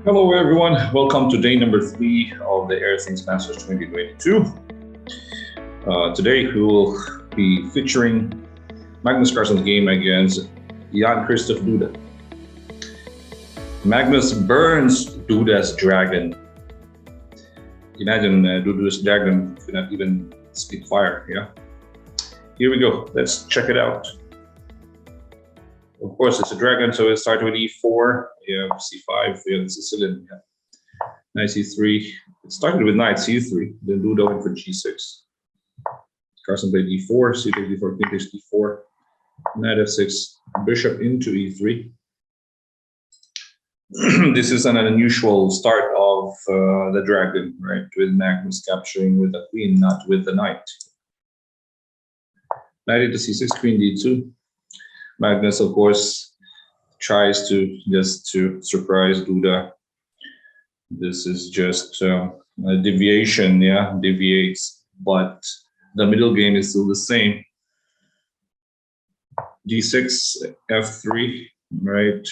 Hello everyone, welcome to day number 3 of the Airthings Masters 2022. Today we will be featuring Magnus Carlsen's game against Jan Christoph Duda. Magnus burns Duda's dragon. Imagine Duda's dragon could not even spit fire, yeah? Here we go, let's check it out. Of course, it's a dragon, so it starts with e4, we have c5, we have the Sicilian, yeah. Knight c3. It started with knight c3, then Duda went for g6. Carlsen played e4, c takes d4, king takes d4, knight f6, bishop into e3. This is an unusual start of the dragon, right? With Magnus capturing with the queen, not with the knight. Knight into c6, queen d2. Magnus, of course, tries to surprise Duda. This is just a deviation, yeah, deviates, but the middle game is still the same. d6, f3, right?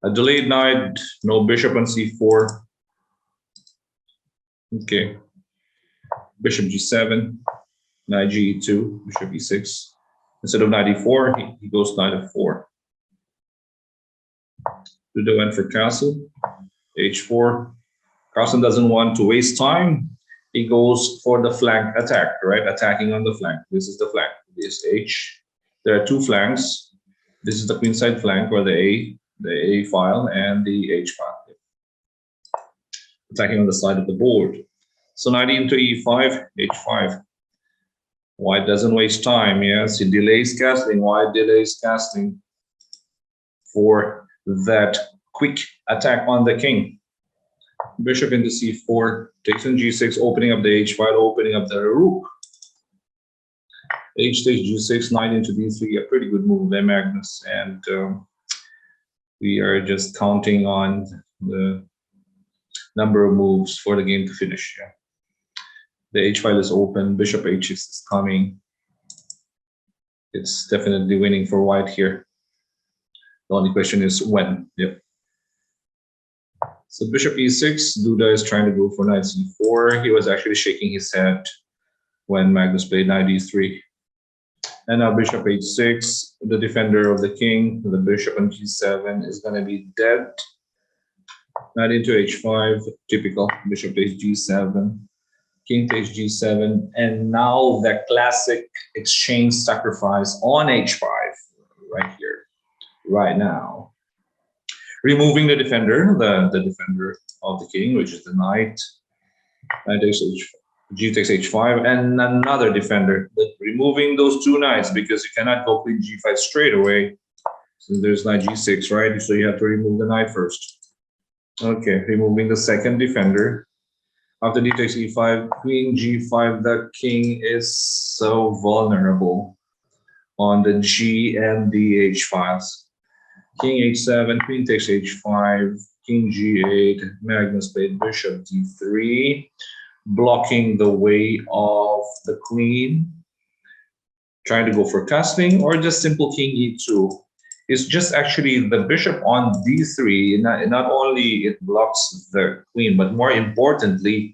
A delayed knight, no bishop on c4. Okay. Bishop g7, knight g2, bishop e6. Instead of knight e4, he goes knight f4. Duda went for castle, h4. Carlsen doesn't want to waste time. He goes for the flank attack, right? Attacking on the flank. This is the flank. This h. There are two flanks. This is the queenside flank, or the A file, and the h file. Attacking on the side of the board. So knight into e5, h5. White doesn't waste time, yes. He delays castling. White delays casting for that quick attack on the king. Bishop into c4, takes in g6, opening up the h file, opening up the rook. H takes g6, knight into d3, a pretty good move there, Magnus. And we are just counting on the number of moves for the game to finish. Yeah. The h file is open, bishop h6 is coming. It's definitely winning for white here. The only question is when. Yep. So bishop e6, Duda is trying to go for knight c4. He was actually shaking his head when Magnus played knight e3. And now bishop h6, the defender of the king, the bishop on g7 is going to be dead. Knight into h5, typical, bishop takes g7, king takes g7, and now the classic exchange sacrifice on h5, right here, right now. Removing the defender, the defender of the king, which is the knight. Knight takes g takes h5, and another defender. Removing those two knights, because you cannot go queen g5 straight away. So there's knight g6, right? So you have to remove the knight first. Okay, removing the second defender. After d takes e5, queen g5, the king is so vulnerable on the g and the h files. King h7, queen takes h5, king g8, Magnus played bishop d3, blocking the way of the queen, trying to go for castling, or just simple king e2. It's just actually the bishop on d3, not only it blocks the queen, but more importantly,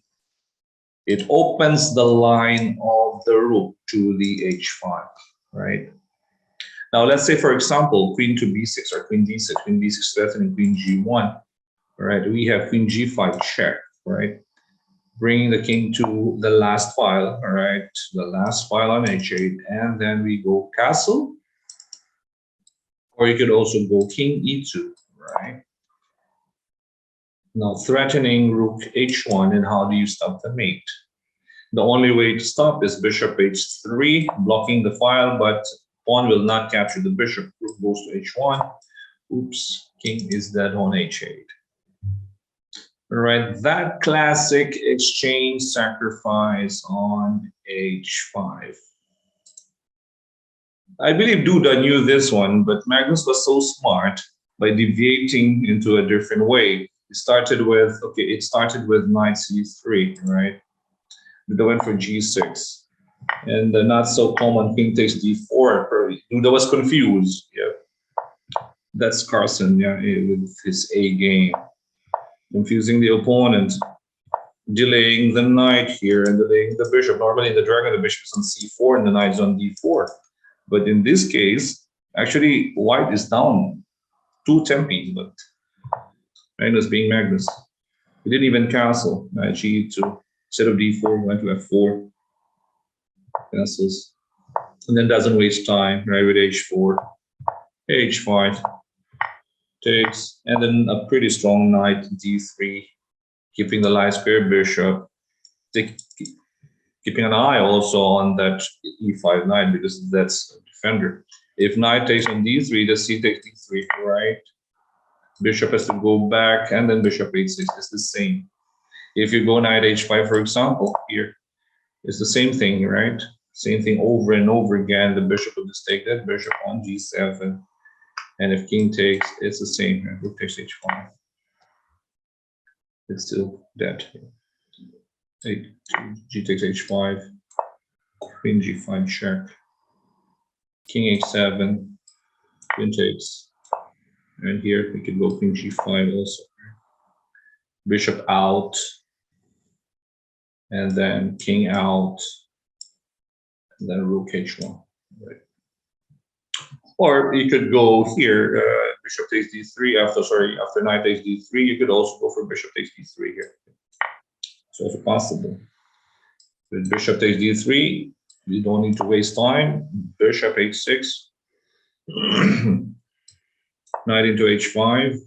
it opens the line of the rook to the h5, right? Now, let's say, for example, queen to b6 or queen d6 threatening queen g1, right? We have queen g5 check, right? Bringing the king to the last file, all right? The last file on h8, and then we go castle, or you could also go king e2, right? Now, threatening rook h1, and how do you stop the mate? The only way to stop is bishop h3, blocking the file, but pawn will not capture the bishop. Rook goes to h1. Oops, king is dead on h8. All right, that classic exchange sacrifice on h5. I believe Duda knew this one, but Magnus was so smart by deviating into a different way. It started with knight c3, right? Duda went for g6. And the not so common king takes d4. Duda was confused. Yeah, that's Carlsen. Yeah, with his A game. confusing the opponent, delaying the knight here and delaying the bishop. Normally in the dragon, the bishop is on c4 and the knight is on d4. But in this case, actually, white is down 2 tempi, but Magnus being Magnus. He didn't even cancel. Knight g2. Instead of d4, went to f4. Cancels. And then doesn't waste time, right, with h4. h5 takes, and then a pretty strong knight d3, keeping the light square bishop, keeping an eye also on that e5 knight because that's a defender. If knight takes on d3, the c takes d3, right? Bishop has to go back, and then bishop h6 is the same. If you go knight h5, for example, here, it's the same thing, right? Same thing over and over again. The bishop will just take that bishop on g7. And if king takes, it's the same. Rook takes h5. It's still dead. G takes h5. Queen g5 check. King h7. Queen takes. And here we could go queen g5 also. Bishop out. And then king out. And then rook h1. Right. Or you could go here, bishop takes d3 after knight takes d3. You could also go for bishop takes d3 here. It's also possible. With bishop takes d3, you don't need to waste time. Bishop h6, knight into h5.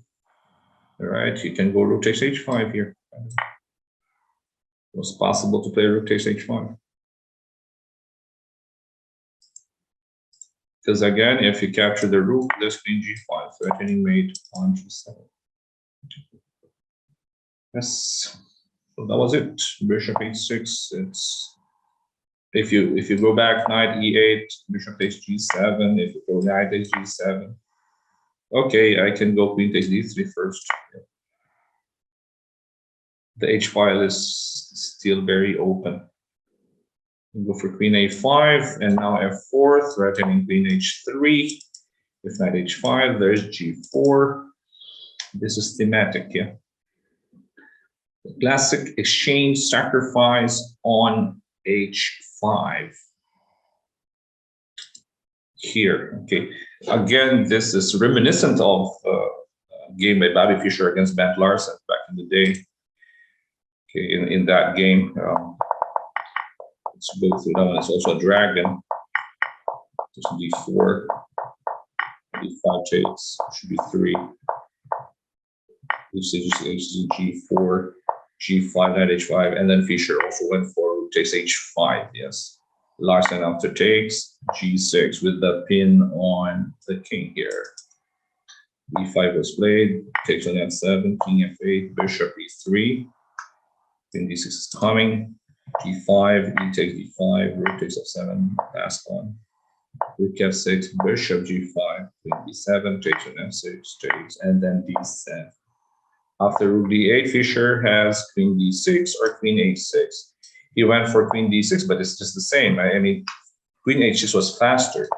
All right, you can go rook takes h5 here. It's possible to play rook takes h5. Because again, if you capture the rook, there's queen g5, threatening mate on g7. Yes, so that was it. Bishop h6. It's if you go back knight e8, bishop takes g7. If you go knight takes g7, okay, I can go queen takes d3 first. The h file is still very open. Go for queen a5 and now f4, threatening queen h3. If knight h5, there's g4. This is thematic, yeah. The classic exchange sacrifice on h5. Here, okay. Again, this is reminiscent of a game by Bobby Fischer against Bent Larsen back in the day. Okay, in that game. Let's go through that one. It's also a dragon. Just d4, d5 takes, should be 3. G4, g5, knight h5, and then Fischer also went for rook takes h5. Yes, Larsen after takes g6 with the pin on the king here. e5 was played, takes on f7, king f8, bishop e3, queen d6 is coming. d5, e takes d5, rook takes f7, last one. Rook f6, bishop g5, queen d7, takes on f6, takes, and then d7. After rook d8, Fischer has queen d6 or queen h6. He went for queen d6, but it's just the same. I mean, queen h6 was faster.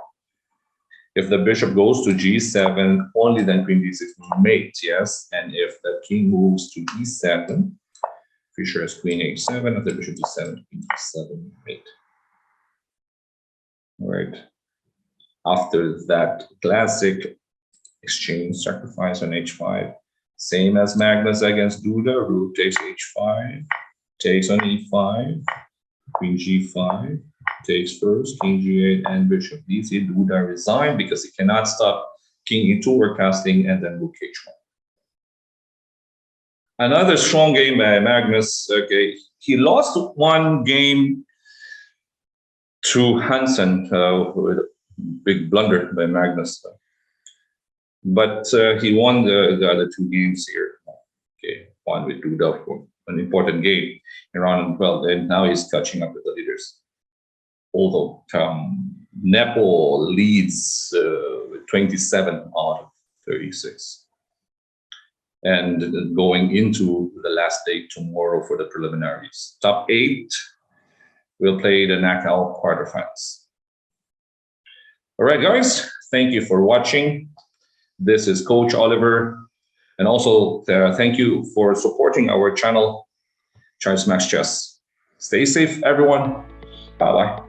If the bishop goes to g7, only then queen d6 mates, yes. And if the king moves to e7, Fischer has queen h7, after bishop d7, queen d7 mate. All right. After that classic exchange sacrifice on h5, same as Magnus against Duda, rook takes h5, takes on e5, queen g5, takes first, king g8, and bishop d3. Duda resigned because he cannot stop king e2 or casting, and then rook h1. Another strong game by Magnus. Okay, he lost one game to Hansen with a big blunder by Magnus. But he won the other 2 games here. Okay, one with Duda for an important game in round 12, and now he's catching up with the leaders. Although Nepo leads with 27 out of 36. And going into the last day tomorrow for the preliminaries. Top 8 will play the knockout quarterfinals. All right, guys, thank you for watching. This is Coach Oliver And also, thank you for supporting our channel, Charles Max Chess. Stay safe, everyone. Bye-bye.